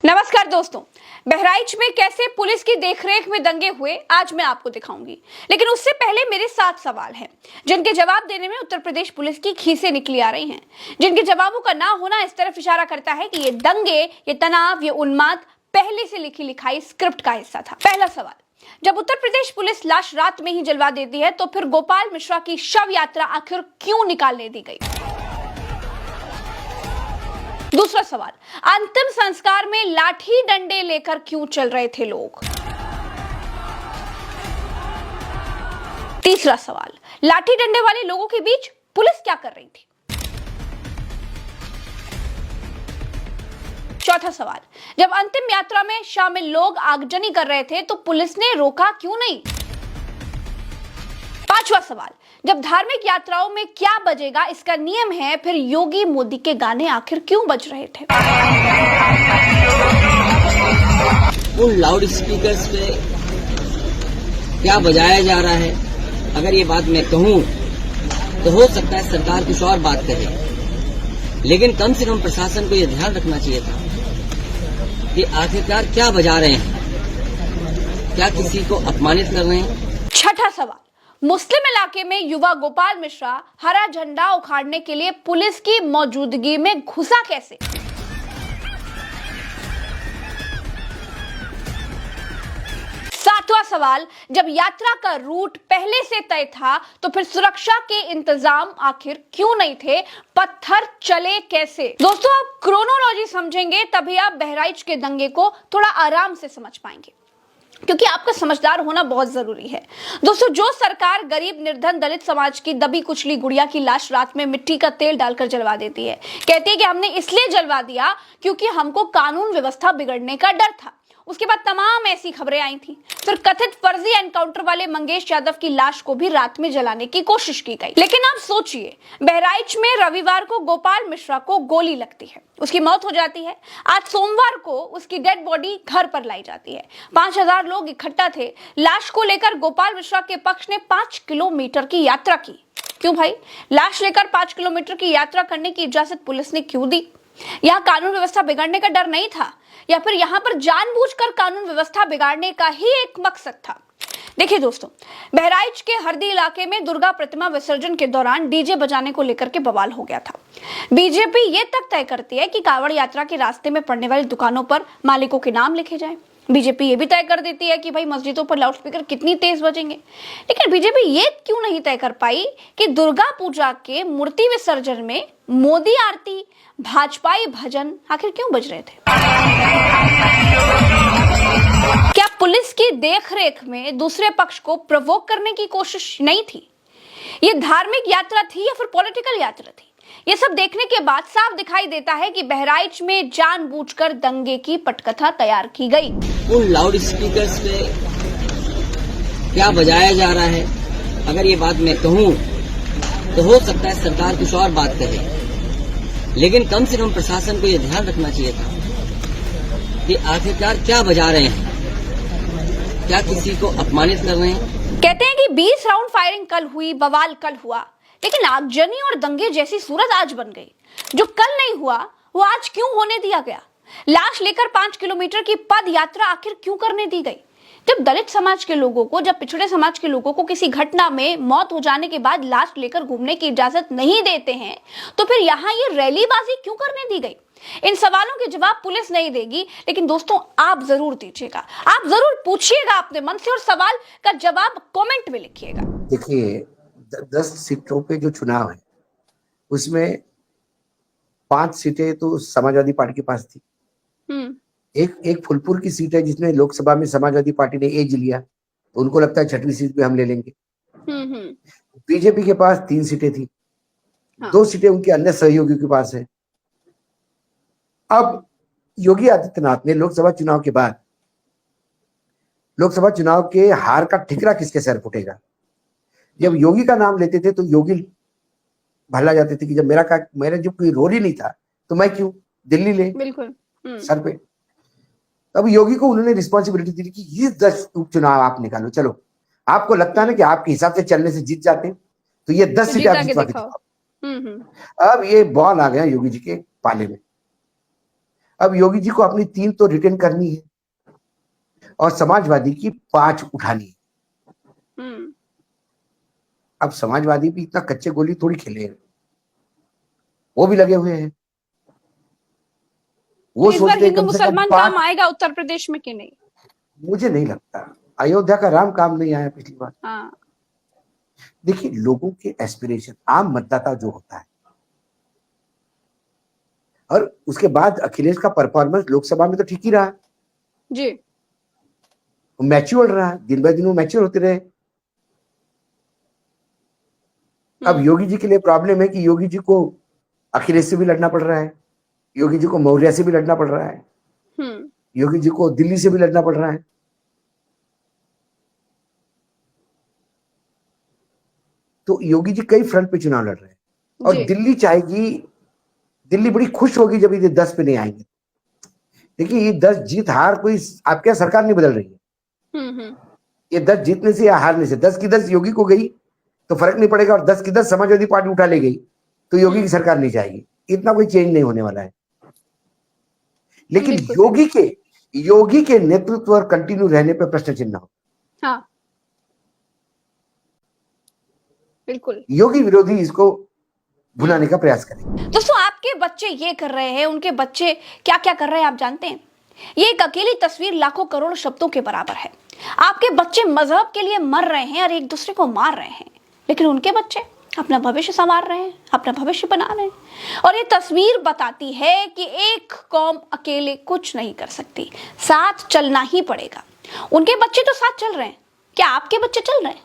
नमस्कार दोस्तों। बहराइच में कैसे पुलिस की देखरेख में दंगे हुए आज मैं आपको दिखाऊंगी, लेकिन उससे पहले मेरे 7 सवाल हैं जिनके जवाब देने में उत्तर प्रदेश पुलिस की खीसें निकली आ रही हैं, जिनके जवाबों का ना होना इस तरफ इशारा करता है कि ये दंगे, ये तनाव, ये उन्माद पहले से लिखी लिखाई स्क्रिप्ट का हिस्सा था। पहला सवाल, जब उत्तर प्रदेश पुलिस लाश रात में ही जलवा देती है तो फिर गोपाल मिश्रा की शव यात्रा आखिर क्यों निकालने दी गई? दूसरा सवाल, अंतिम संस्कार में लाठी डंडे लेकर क्यों चल रहे थे लोग? तीसरा सवाल, लाठी डंडे वाले लोगों के बीच पुलिस क्या कर रही थी? चौथा सवाल, जब अंतिम यात्रा में शामिल लोग आगजनी कर रहे थे तो पुलिस ने रोका क्यों नहीं? पांचवा सवाल, जब धार्मिक यात्राओं में क्या बजेगा इसका नियम है, फिर योगी मोदी के गाने आखिर क्यों बज रहे थे? उन लाउड स्पीकर्स पे क्या बजाया जा रहा है, अगर ये बात मैं कहूं तो हो सकता है सरकार कुछ और बात करे, लेकिन कम से कम प्रशासन को यह ध्यान रखना चाहिए था कि आखिरकार क्या बजा रहे हैं, क्या किसी को अपमानित कर रहे हैं। छठा सवाल, मुस्लिम इलाके में युवा गोपाल मिश्रा हरा झंडा उखाड़ने के लिए पुलिस की मौजूदगी में घुसा कैसे? सातवां सवाल, जब यात्रा का रूट पहले से तय था तो फिर सुरक्षा के इंतजाम आखिर क्यों नहीं थे? पत्थर चले कैसे? दोस्तों, आप क्रोनोलॉजी समझेंगे तभी आप बहराइच के दंगे को थोड़ा आराम से समझ पाएंगे, क्योंकि आपका समझदार होना बहुत जरूरी है। दोस्तों, जो सरकार गरीब, निर्धन, दलित समाज की दबी कुचली गुड़िया की लाश रात में मिट्टी का तेल डालकर जलवा देती है, कहती है कि हमने इसलिए जलवा दिया क्योंकि हमको कानून व्यवस्था बिगड़ने का डर था। उसके बाद तमाम ऐसी खबरें आई थी। फिर कथित फर्जी एनकाउंटर वाले मंगेश यादव की लाश को भी रात में जलाने की कोशिश की गई। लेकिन आप सोचिए, बहराइच में रविवार को गोपाल मिश्रा को गोली लगती है, उसकी मौत हो जाती है। आज सोमवार को उसकी डेड बॉडी घर पर लाई जाती है। 5000 लोग इकट्ठा थे। लाश को लेकर गोपाल मिश्रा के पक्ष ने 5 किलोमीटर की यात्रा की। क्यों भाई? लाश लेकर 5 किलोमीटर की यात्रा करने की इजाजत पुलिस ने क्यों दी? यहाँ कानून व्यवस्था बिगड़ने का डर नहीं था, या फिर यहाँ पर जानबूझकर कानून व्यवस्था बिगाड़ने का ही एक मकसद था? देखिए दोस्तों, बहराइच के हरदी इलाके में दुर्गा प्रतिमा विसर्जन के दौरान डीजे बजाने को लेकर के बवाल हो गया था। बीजेपी ये तक तय करती है कि कांवड़ यात्रा के रास्ते में पड़ने वाली दुकानों पर मालिकों के नाम लिखे जाएं। बीजेपी ये भी तय कर देती है कि भाई मस्जिदों पर लाउडस्पीकर कितनी तेज बजेंगे। लेकिन बीजेपी ये क्यों नहीं तय कर पाई कि दुर्गा पूजा के मूर्ति विसर्जन में मोदी आरती, भाजपाई भजन आखिर क्यों बज रहे थे? क्या पुलिस की देखरेख में दूसरे पक्ष को प्रवोक करने की कोशिश नहीं थी? ये धार्मिक यात्रा थी या फिर पॉलिटिकल यात्रा थी? ये सब देखने के बाद साफ दिखाई देता है कि बहराइच में जानबूझकर दंगे की पटकथा तैयार की गई। उन लाउड स्पीकर्स पे क्या बजाया जा रहा है, अगर ये बात मैं कहूं तो हो सकता है सरकार कुछ और बात करे, लेकिन कम से कम प्रशासन को यह ध्यान रखना चाहिए था कि आखिरकार क्या बजा रहे हैं, क्या किसी को अपमानित कर रहे हैं। कहते हैं कि 20 राउंड फायरिंग कल हुई, बवाल कल हुआ, लेकिन आगजनी और दंगे जैसी सूरत आज बन गई। जो कल नहीं हुआ वो आज क्यों होने दिया गया? लाश लेकर 5 किलोमीटर की पद यात्रा आखिर क्यों करने दी गई? जब दलित समाज के लोगों को, जब पिछड़े समाज के लोगों को किसी घटना में मौत हो जाने के बाद लाश लेकर घूमने की इजाजत नहीं देते हैं, तो फिर यहाँ ये रैलीबाजी क्यों करने दी गई? इन सवालों के जवाब पुलिस नहीं देगी, लेकिन दोस्तों आप जरूर दीजिएगा, आप जरूर पूछिएगा अपने मन से और सवाल का जवाब कमेंट में लिखिएगा। देखिए, 10 सीटों पे जो चुनाव है उसमें 5 सीटें तो समाजवादी पार्टी के पास थी। एक फुलपुर की सीट है जिसमें लोकसभा में समाजवादी पार्टी ने एज लिया, तो उनको लगता है 6वीं सीट पे हम ले लेंगे। बीजेपी के पास 3 सीटें थी। हाँ। 2 सीटें उनके अन्य सहयोगियों के पास है। अब योगी आदित्यनाथ ने लोकसभा चुनाव के बाद, लोकसभा चुनाव के हार का ठिकरा किसके सर फुटेगा? जब योगी का नाम लेते थे तो योगी भला जाते थे कि जब मेरा जब कोई रोल ही नहीं था तो मैं क्यों दिल्ली ले बिल्कुल सर पे। तब योगी को उन्होंने रिस्पॉन्सिबिलिटी दी कि ये 10 उपचुनाव आप निकालो। चलो, आपको लगता है ना कि आपके हिसाब से चलने से जीत जाते हैं, तो ये 10 सीटें आप जितवा के दिखाओ। अब ये बॉल आ गया योगी जी के पाले में। अब योगी जी को अपनी 3 तो रिटेन करनी है और समाजवादी की 5 उठानी है। अब समाजवादी भी इतना कच्चे गोली थोड़ी खेले हैं, वो भी लगे हुए हैं। वो इस बार सोचते हैं हिंदू कम से कम मुसलमान 5। काम आएगा उत्तर प्रदेश में कि नहीं? मुझे नहीं लगता। अयोध्या का राम काम नहीं आया पिछली बार। हाँ। देखिए, लोगों के एस्पिरेशन, आम मतदाता जो होता है, और उसके बाद अखिलेश का परफॉर्मेंस लोकसभा में तो ठीक ही रहा जी। मैच्योर रहा, दिन ब दिन वो मैच्योर होते रहे। अब योगी जी के लिए प्रॉब्लम है कि योगी जी को अखिलेश से भी लड़ना पड़ रहा है, योगी जी को मौर्य से भी लड़ना पड़ रहा है, योगी जी को दिल्ली से भी लड़ना पड़ रहा है। तो योगी जी कई फ्रंट पे चुनाव लड़ रहे हैं और दिल्ली चाहेगी, दिल्ली बड़ी खुश होगी जब ये 10 पे नहीं आएंगे। देखिए, ये 10 जीत हार कोई आपके यहाँ सरकार नहीं बदल रही है। ये 10 जीतने से या हारने से, 10 की 10 योगी को गई तो फर्क नहीं पड़ेगा, और 10 की 10 समाजवादी पार्टी उठा ले गई तो योगी की सरकार नहीं जाएगी। इतना कोई चेंज नहीं होने वाला है। लेकिन योगी के नेतृत्व और कंटिन्यू रहने पर प्रश्न चिन्ह हो। हाँ, बिल्कुल। योगी विरोधी इसको भुनाने का प्रयास करें। दोस्तों, आपके बच्चे ये कर रहे हैं, उनके बच्चे क्या क्या कर रहे हैं आप जानते हैं? ये एक अकेली तस्वीर लाखों करोड़ शब्दों के बराबर है। आपके बच्चे मजहब के लिए मर रहे हैं और एक दूसरे को मार रहे हैं, लेकिन उनके बच्चे अपना भविष्य संवार रहे हैं, अपना भविष्य बना रहे हैं। और ये तस्वीर बताती है कि एक कौम अकेले कुछ नहीं कर सकती, साथ चलना ही पड़ेगा। उनके बच्चे तो साथ चल रहे हैं, क्या आपके बच्चे चल रहे हैं?